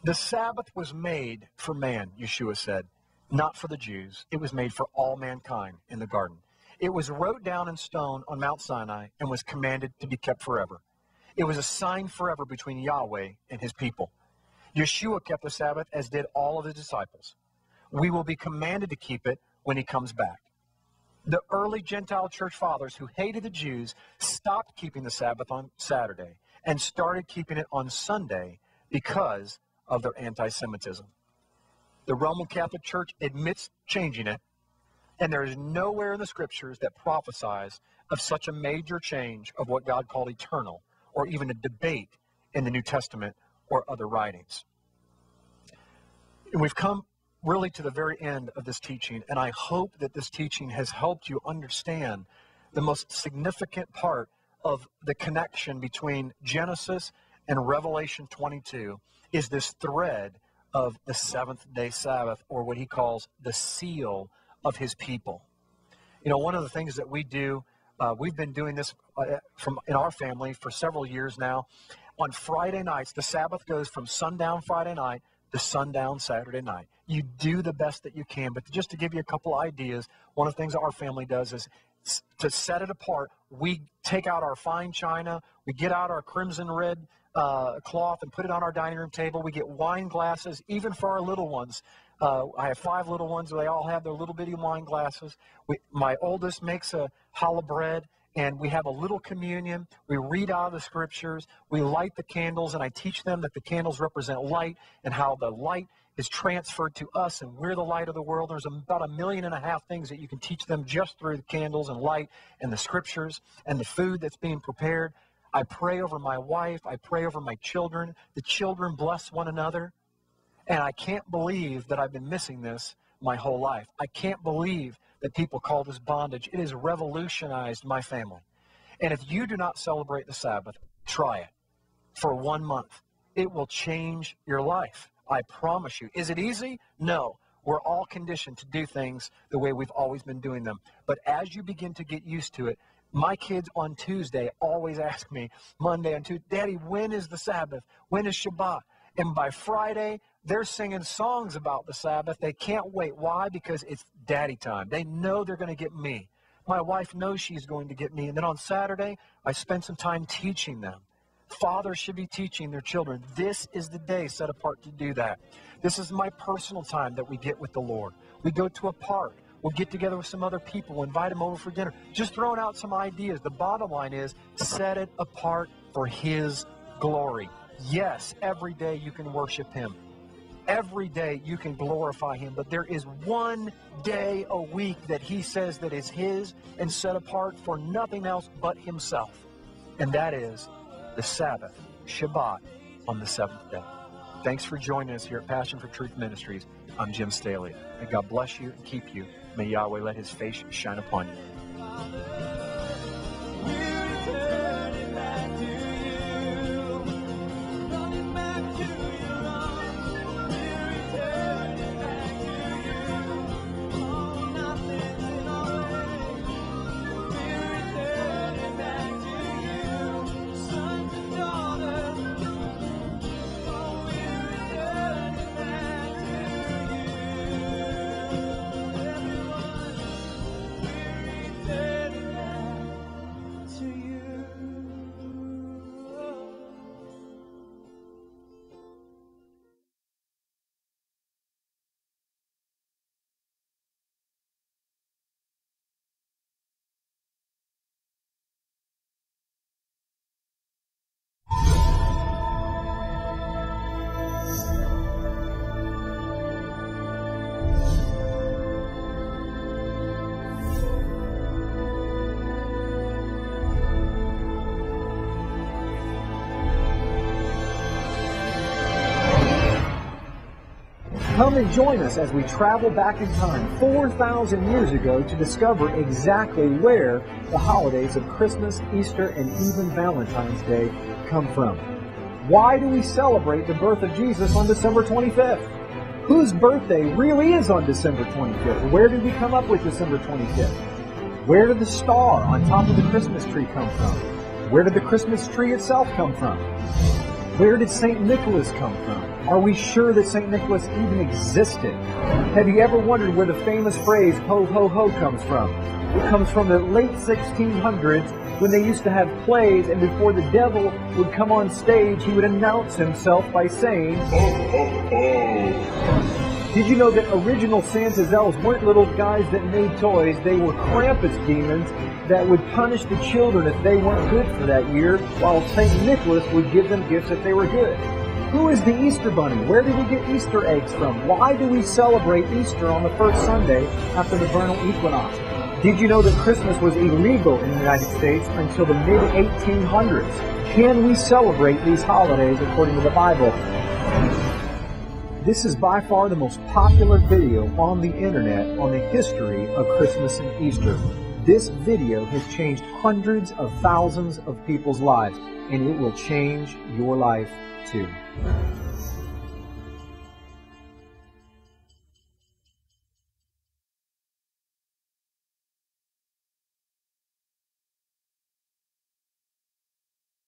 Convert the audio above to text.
The Sabbath was made for man, Yeshua said, not for the Jews. It was made for all mankind in the garden. It was wrote down in stone on Mount Sinai and was commanded to be kept forever. It was a sign forever between Yahweh and his people. Yeshua kept the Sabbath, as did all of his disciples. We will be commanded to keep it when he comes back. The early Gentile church fathers who hated the Jews stopped keeping the Sabbath on Saturday and started keeping it on Sunday because of their anti-Semitism. The Roman Catholic Church admits changing it, and there is nowhere in the Scriptures that prophesies of such a major change of what God called eternal, or even a debate in the New Testament or other writings. And we've come really to the very end of this teaching, and I hope that this teaching has helped you understand the most significant part of the connection between Genesis and Revelation 22 is this thread of the seventh-day Sabbath, or what he calls the seal of his people. You know, one of the things that we do, we've been doing this in our family for several years now. On Friday nights, the Sabbath goes from sundown Friday night to sundown Saturday night. You do the best that you can, but just to give you a couple ideas, one of the things our family does is to set it apart. We take out our fine china, we get out our crimson red cloth and put it on our dining room table. We get wine glasses, even for our little ones. I have 5 little ones. They all have their little bitty wine glasses. My oldest makes a challah bread, and we have a little communion. We read out of the Scriptures. We light the candles, and I teach them that the candles represent light and how the light is transferred to us, and we're the light of the world. There's about 1.5 million things that you can teach them just through the candles and light and the Scriptures and the food that's being prepared. I pray over my wife. I pray over my children. The children bless one another. And I can't believe that I've been missing this my whole life. I can't believe that people call this bondage. It has revolutionized my family. And if you do not celebrate the Sabbath, try it for 1 month. It will change your life. I promise you. Is it easy? No. We're all conditioned to do things the way we've always been doing them. But as you begin to get used to it, my kids on Tuesday always ask me, Monday and Tuesday, Daddy, when is the Sabbath? When is Shabbat? And by Friday, they're singing songs about the Sabbath. They can't wait. Why? Because it's daddy time. They know they're going to get me. My wife knows she's going to get me. And then on Saturday, I spend some time teaching them. Fathers should be teaching their children. This is the day set apart to do that. This is my personal time that we get with the Lord. We go to a park. We'll get together with some other people. We'll invite them over for dinner. Just throwing out some ideas. The bottom line is set it apart for His glory. Yes, every day you can worship Him. Every day you can glorify Him. But there is one day a week that He says that is His and set apart for nothing else but Himself. And that is the Sabbath, Shabbat, on the 7th day. Thanks for joining us here at Passion for Truth Ministries. I'm Jim Staley. May God bless you and keep you. May Yahweh let His face shine upon you. Come and join us as we travel back in time 4,000 years ago to discover exactly where the holidays of Christmas, Easter, and even Valentine's Day come from. Why do we celebrate the birth of Jesus on December 25th? Whose birthday really is on December 25th? Where did we come up with December 25th? Where did the star on top of the Christmas tree come from? Where did the Christmas tree itself come from? Where did St. Nicholas come from? Are we sure that St. Nicholas even existed? Have you ever wondered where the famous phrase, ho, ho, ho, comes from? It comes from the late 1600s when they used to have plays, and before the devil would come on stage, he would announce himself by saying, ho, ho, ho. Did you know that original Santa's elves weren't little guys that made toys? They were Krampus demons that would punish the children if they weren't good for that year, while St. Nicholas would give them gifts if they were good. Who is the Easter Bunny? Where do we get Easter eggs from? Why do we celebrate Easter on the first Sunday after the vernal equinox? Did you know that Christmas was illegal in the United States until the mid-1800s? Can we celebrate these holidays according to the Bible? This is by far the most popular video on the internet on the history of Christmas and Easter. This video has changed hundreds of thousands of people's lives, and it will change your life too.